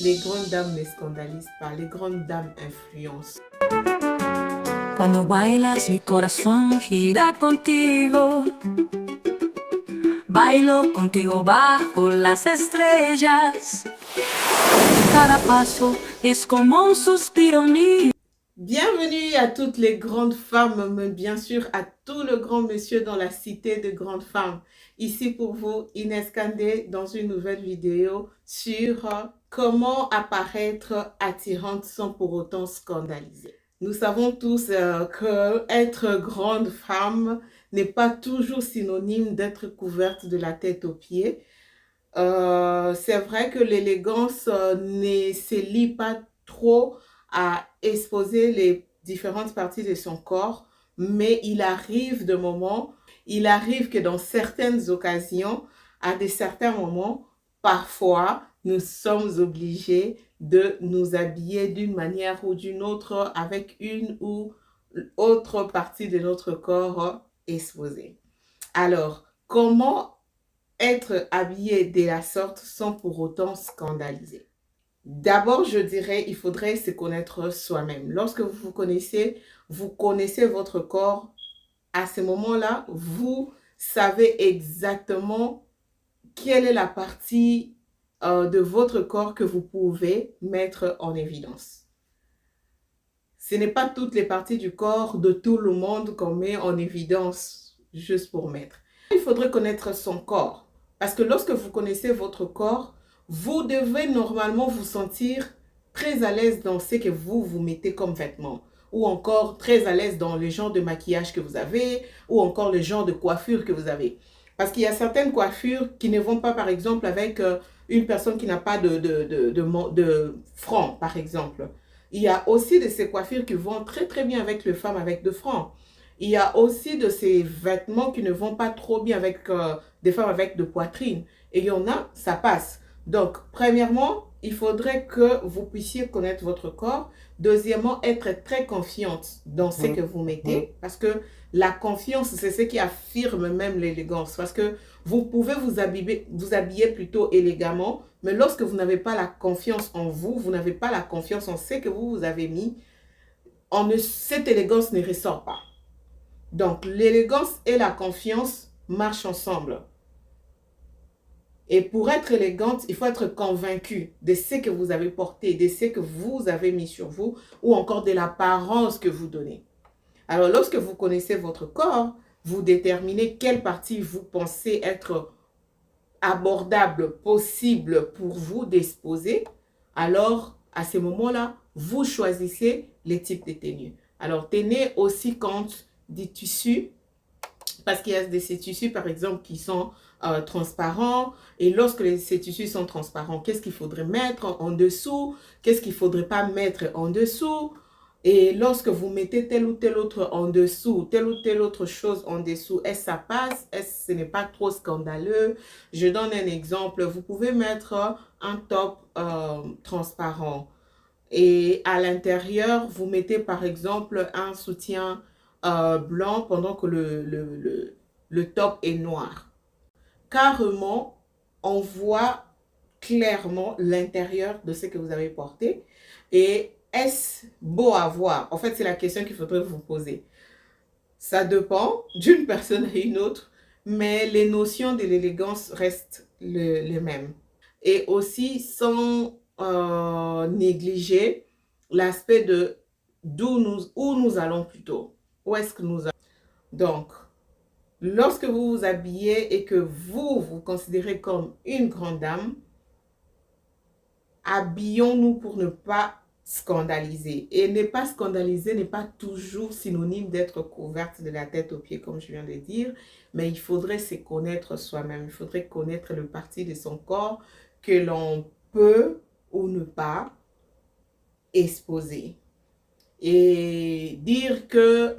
Les grandes dames ne scandalisent pas, les grandes dames influencent. Cuando bailas mi corazón gira contigo. Bailo contigo bajo las estrellas. Cada paso es como un suspiro mío. Bienvenue à toutes les grandes femmes, mais bien sûr à tout le grand monsieur dans la cité de grandes femmes. Ici pour vous, Inès Kandé, dans une nouvelle vidéo sur comment apparaître attirante sans pour autant scandaliser. Nous savons tous que être grande femme n'est pas toujours synonyme d'être couverte de la tête aux pieds. C'est vrai que l'élégance ne se lie pas trop à exposer les différentes parties de son corps, mais il arrive que dans certaines occasions, à certains moments, parfois, nous sommes obligés de nous habiller d'une manière ou d'une autre avec une ou autre partie de notre corps exposée. Alors, comment être habillé de la sorte sans pour autant scandaliser? D'abord, je dirais, il faudrait se connaître soi-même. Lorsque vous connaissez votre corps, à ce moment-là, vous savez exactement quelle est la partie de votre corps que vous pouvez mettre en évidence. Ce n'est pas toutes les parties du corps de tout le monde qu'on met en évidence juste pour mettre. Il faudrait connaître son corps. Parce que lorsque vous connaissez votre corps, vous devez normalement vous sentir très à l'aise dans ce que vous mettez comme vêtements. Ou encore très à l'aise dans le genre de maquillage que vous avez. Ou encore le genre de coiffure que vous avez. Parce qu'il y a certaines coiffures qui ne vont pas, par exemple, avec une personne qui n'a pas de front, par exemple. Il y a aussi de ces coiffures qui vont très très bien avec les femmes avec de front. Il y a aussi de ces vêtements qui ne vont pas trop bien avec des femmes avec de poitrine. Et il y en a, ça passe. Donc, premièrement, il faudrait que vous puissiez connaître votre corps. Deuxièmement, être très confiante dans ce que vous mettez. Parce que la confiance, c'est ce qui affirme même l'élégance. Parce que vous pouvez vous habiller plutôt élégamment. Mais lorsque vous n'avez pas la confiance en vous, vous n'avez pas la confiance en ce que vous avez mis, cette élégance ne ressort pas. Donc, l'élégance et la confiance marchent ensemble. Et pour être élégante, il faut être convaincu de ce que vous avez porté, de ce que vous avez mis sur vous, ou encore de l'apparence que vous donnez. Alors, lorsque vous connaissez votre corps, vous déterminez quelle partie vous pensez être abordable, possible pour vous d'exposer. Alors, à ce moment-là, vous choisissez les types de tenues. Alors, tenez aussi compte des tissus, parce qu'il y a ces tissus, par exemple, qui sont transparents. Et lorsque ces tissus sont transparents, qu'est-ce qu'il faudrait mettre en dessous? Qu'est-ce qu'il ne faudrait pas mettre en dessous? Et lorsque vous mettez tel ou tel autre en dessous, telle ou telle autre chose en dessous, est-ce que ça passe? Est-ce que ce n'est pas trop scandaleux? Je donne un exemple. Vous pouvez mettre un top transparent. Et à l'intérieur, vous mettez par exemple un soutien blanc pendant que le top est noir. Carrément, on voit clairement l'intérieur de ce que vous avez porté. Et est-ce beau à voir? En fait, c'est la question qu'il faudrait vous poser. Ça dépend d'une personne à une autre, mais les notions de l'élégance restent les mêmes. Et aussi, sans négliger l'aspect de où nous allons plutôt. Où est-ce que nous allons? Donc, lorsque vous vous habillez et que vous vous considérez comme une grande dame, habillons-nous pour ne pas scandaliser. Et ne pas scandaliser n'est pas toujours synonyme d'être couverte de la tête aux pieds, comme je viens de dire, mais il faudrait se connaître soi-même. Il faudrait connaître le parti de son corps que l'on peut ou ne pas exposer. Et dire que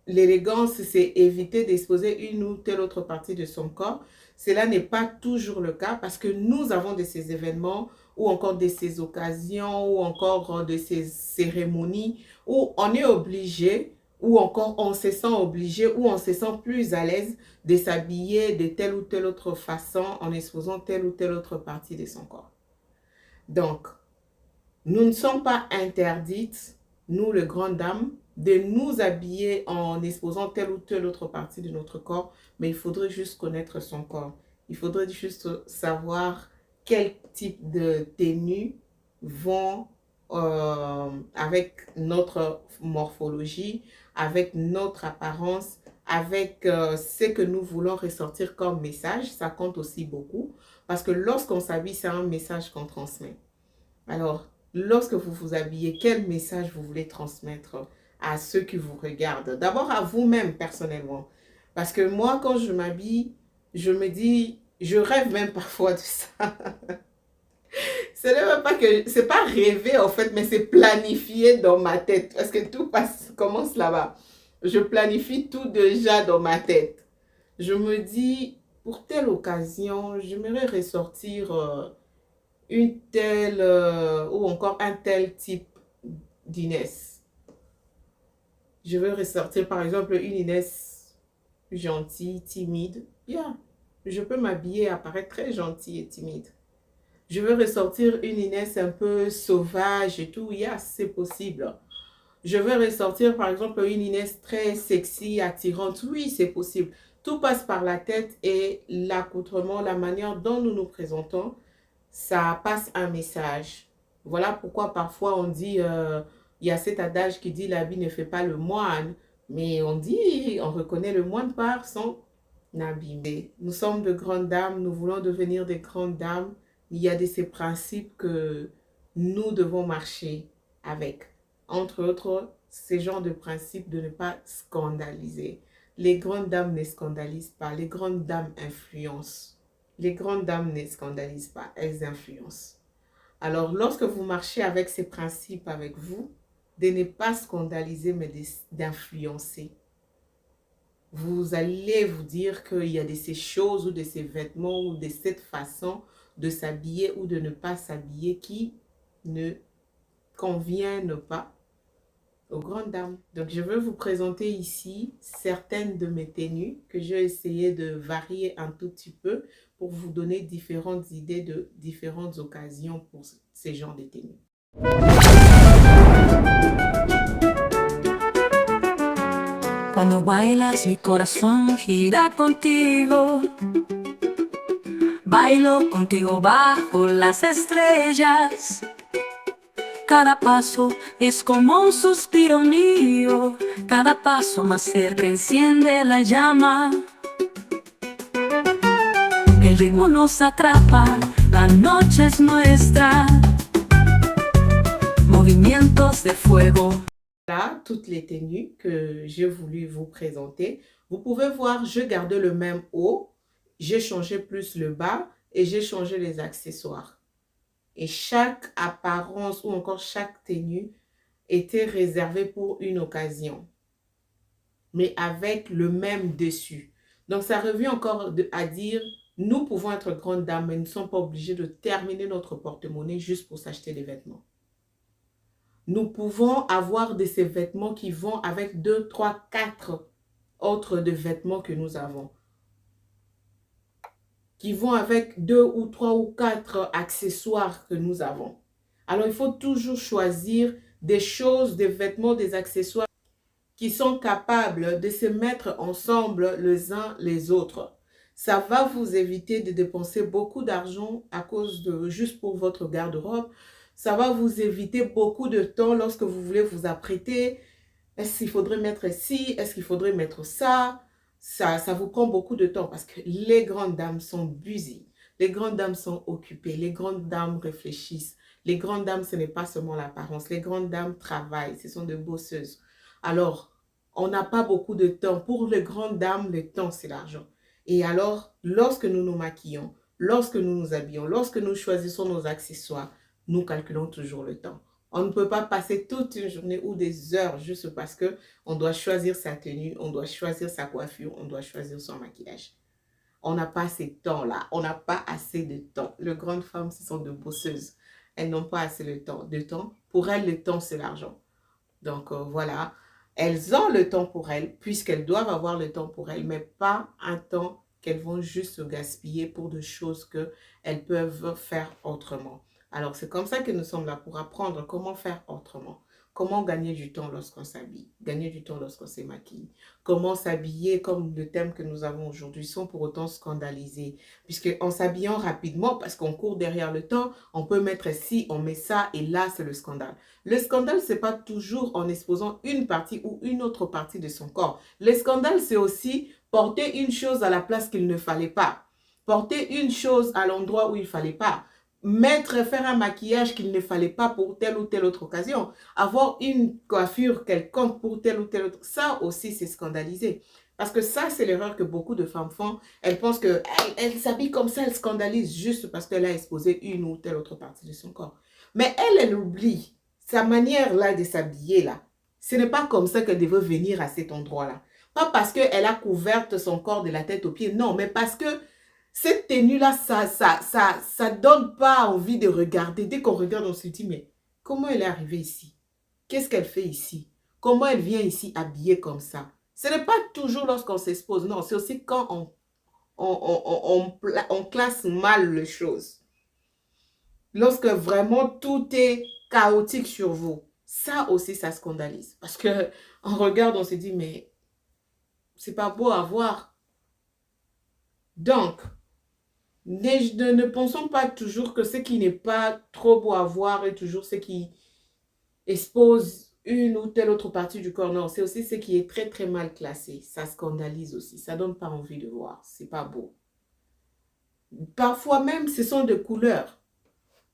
l'élégance, c'est éviter d'exposer une ou telle autre partie de son corps, cela n'est pas toujours le cas parce que nous avons de ces événements ou encore de ces occasions ou encore de ces cérémonies où on est obligé ou encore on se sent obligé ou on se sent plus à l'aise de s'habiller de telle ou telle autre façon en exposant telle ou telle autre partie de son corps. Donc, nous ne sommes pas interdites, nous les grandes dames, de nous habiller en exposant telle ou telle autre partie de notre corps, mais il faudrait juste connaître son corps. Il faudrait juste savoir quel type de tenues vont avec notre morphologie, avec notre apparence, avec ce que nous voulons ressortir comme message. Ça compte aussi beaucoup parce que lorsqu'on s'habille, c'est un message qu'on transmet. Alors, lorsque vous vous habillez, quel message vous voulez transmettre à ceux qui vous regardent? D'abord à vous-même personnellement. Parce que moi, quand je m'habille, je me dis, je rêve même parfois de ça. Ce n'est même pas que, c'est pas rêver en fait, mais c'est planifié dans ma tête. Parce que tout commence là-bas. Je planifie tout déjà dans ma tête. Je me dis, pour telle occasion, j'aimerais ressortir une telle ou encore un tel type d'Inès. Je veux ressortir par exemple une Inès gentille, timide. Bien, je peux m'habiller et apparaître très gentille et timide. Je veux ressortir une Inès un peu sauvage et tout. Yeah, c'est possible. Je veux ressortir par exemple une Inès très sexy, attirante. Oui, c'est possible. Tout passe par la tête et l'accoutrement, la manière dont nous nous présentons, ça passe un message. Voilà pourquoi parfois on dit, il y a cet adage qui dit l'habit ne fait pas le moine, mais on dit, on reconnaît le moine par son habit. Nous sommes de grandes dames, nous voulons devenir des grandes dames. Il y a de ces principes que nous devons marcher avec. Entre autres, ces genres de principes de ne pas scandaliser. Les grandes dames ne scandalisent pas, les grandes dames influencent. Les grandes dames ne scandalisent pas, elles influencent. Alors, lorsque vous marchez avec ces principes avec vous, de ne pas scandaliser, mais d'influencer. Vous allez vous dire qu'il y a de ces choses ou de ces vêtements ou de cette façon de s'habiller ou de ne pas s'habiller qui ne conviennent pas aux grandes dames. Donc, je veux vous présenter ici certaines de mes tenues que j'ai essayé de varier un tout petit peu pour vous donner différentes idées de différentes occasions pour ces genres de tenues. Cuando bailas mi corazón gira contigo. Bailo contigo bajo las estrellas. Cada paso es como un suspiro mío. Cada paso más cerca enciende la llama. El ritmo nos atrapa, la noche es nuestra. Movimientos de fuego. Là, toutes les tenues que j'ai voulu vous présenter. Vous pouvez voir, je garde le même haut. J'ai changé plus le bas et j'ai changé les accessoires. Et chaque apparence ou encore chaque tenue était réservée pour une occasion, mais avec le même dessus. Donc, ça revient encore à dire, nous pouvons être grandes dames, mais nous ne sommes pas obligés de terminer notre porte-monnaie juste pour s'acheter des vêtements. Nous pouvons avoir de ces vêtements qui vont avec 2, 3, 4 autres de vêtements que nous avons. Qui vont avec 2 ou 3 ou 4 accessoires que nous avons. Alors, il faut toujours choisir des choses, des vêtements, des accessoires qui sont capables de se mettre ensemble les uns les autres. Ça va vous éviter de dépenser beaucoup d'argent à cause de juste pour votre garde-robe. Ça va vous éviter beaucoup de temps lorsque vous voulez vous apprêter. Est-ce qu'il faudrait mettre ci? Est-ce qu'il faudrait mettre ça? Ça vous prend beaucoup de temps parce que les grandes dames sont busy. Les grandes dames sont occupées. Les grandes dames réfléchissent. Les grandes dames, ce n'est pas seulement l'apparence. Les grandes dames travaillent. Ce sont des bosseuses. Alors, on n'a pas beaucoup de temps. Pour les grandes dames, le temps, c'est l'argent. Et alors, lorsque nous nous maquillons, lorsque nous nous habillons, lorsque nous choisissons nos accessoires, nous calculons toujours le temps. On ne peut pas passer toute une journée ou des heures juste parce qu'on doit choisir sa tenue, on doit choisir sa coiffure, on doit choisir son maquillage. On n'a pas assez de temps-là. On n'a pas assez de temps. Les grandes femmes, ce sont de bosseuses. Elles n'ont pas assez de temps. Pour elles, le temps, c'est l'argent. Donc, voilà. Elles ont le temps pour elles, puisqu'elles doivent avoir le temps pour elles, mais pas un temps qu'elles vont juste gaspiller pour des choses qu'elles peuvent faire autrement. Alors, c'est comme ça que nous sommes là pour apprendre comment faire autrement. Comment gagner du temps lorsqu'on s'habille, gagner du temps lorsqu'on se maquille. Comment s'habiller comme le thème que nous avons aujourd'hui sans pour autant scandaliser. Puisque en s'habillant rapidement, parce qu'on court derrière le temps, on peut mettre ci, on met ça et là c'est le scandale. Le scandale, c'est pas toujours en exposant une partie ou une autre partie de son corps. Le scandale, c'est aussi porter une chose à la place qu'il ne fallait pas. Porter une chose à l'endroit où il ne fallait pas. Faire un maquillage qu'il ne fallait pas pour telle ou telle autre occasion, avoir une coiffure quelconque pour telle ou telle autre, ça aussi c'est scandalisé. Parce que ça c'est l'erreur que beaucoup de femmes font, elles pensent qu'elle s'habille comme ça, elle scandalise juste parce qu'elle a exposé une ou telle autre partie de son corps. Mais elle oublie, sa manière là de s'habiller là, ce n'est pas comme ça qu'elle devait venir à cet endroit là. Pas parce qu'elle a couvert son corps de la tête aux pieds, non, mais parce que cette tenue-là, ça donne pas envie de regarder. Dès qu'on regarde, on se dit, mais comment elle est arrivée ici? Qu'est-ce qu'elle fait ici? Comment elle vient ici habillée comme ça? Ce n'est pas toujours lorsqu'on s'expose, non. C'est aussi quand on classe mal les choses. Lorsque vraiment tout est chaotique sur vous. Ça aussi, ça scandalise. Parce qu'on regarde, on se dit, mais c'est pas beau à voir. Donc, ne pensons pas toujours que ce qui n'est pas trop beau à voir est toujours ce qui expose une ou telle autre partie du corps. Non, c'est aussi ce qui est très très mal classé. Ça scandalise aussi. Ça donne pas envie de voir. C'est pas beau. Parfois même, ce sont des couleurs.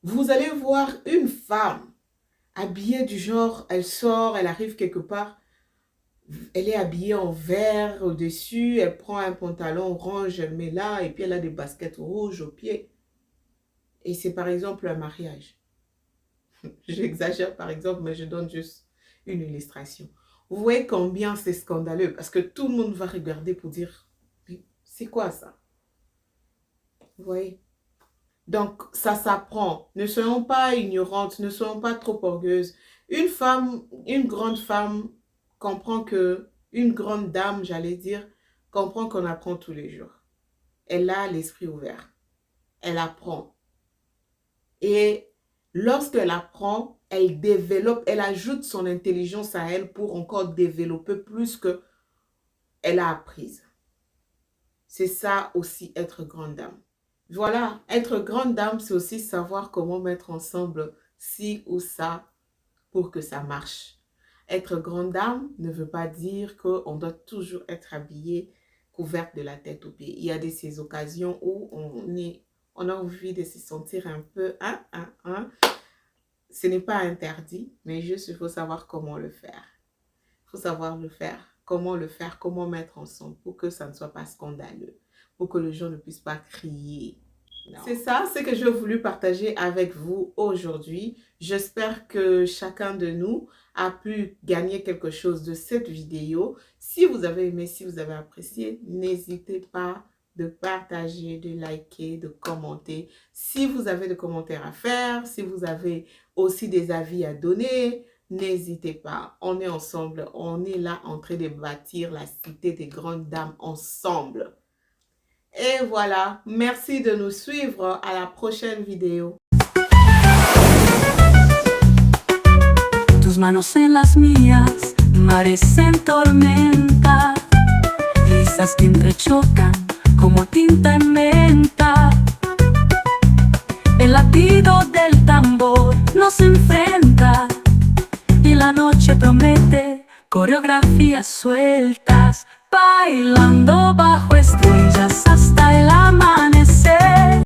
Vous allez voir une femme habillée du genre, elle sort, elle arrive quelque part. Elle est habillée en vert au-dessus, elle prend un pantalon orange, elle met là, et puis elle a des baskets rouges aux pieds. Et c'est par exemple un mariage. J'exagère par exemple, mais je donne juste une illustration. Vous voyez combien c'est scandaleux, parce que tout le monde va regarder pour dire, c'est quoi ça? Vous voyez? Donc, ça s'apprend. Ne soyons pas ignorantes, ne soyons pas trop orgueilleuses. Une femme, une grande femme, comprend que, une grande dame, j'allais dire, comprend qu'on apprend tous les jours. Elle a l'esprit ouvert. Elle apprend. Et lorsqu'elle apprend, elle développe, elle ajoute son intelligence à elle pour encore développer plus que elle a apprise. C'est ça aussi être grande dame. Voilà, être grande dame, c'est aussi savoir comment mettre ensemble ci ou ça pour que ça marche. Être grande dame ne veut pas dire qu'on doit toujours être habillée, couverte de la tête aux pieds. Il y a ces occasions où on a envie de se sentir un peu... Ce n'est pas interdit, mais juste il faut savoir comment le faire. Il faut savoir le faire, comment mettre ensemble pour que ça ne soit pas scandaleux, pour que les gens ne puissent pas crier. C'est ça, ce que j'ai voulu partager avec vous aujourd'hui. J'espère que chacun de nous a pu gagner quelque chose de cette vidéo. Si vous avez aimé, si vous avez apprécié, n'hésitez pas de partager, de liker, de commenter. Si vous avez des commentaires à faire, si vous avez aussi des avis à donner, n'hésitez pas. On est ensemble, on est là en train de bâtir la cité des grandes dames ensemble. Et voilà, merci de nous suivre. À la prochaine vidéo. Tus manos en las mías, mares en tormenta, brisas que entrechocan como tinta en menta. El latido del tambor nos enfrenta y la noche promete coreografías sueltas, bailando bajo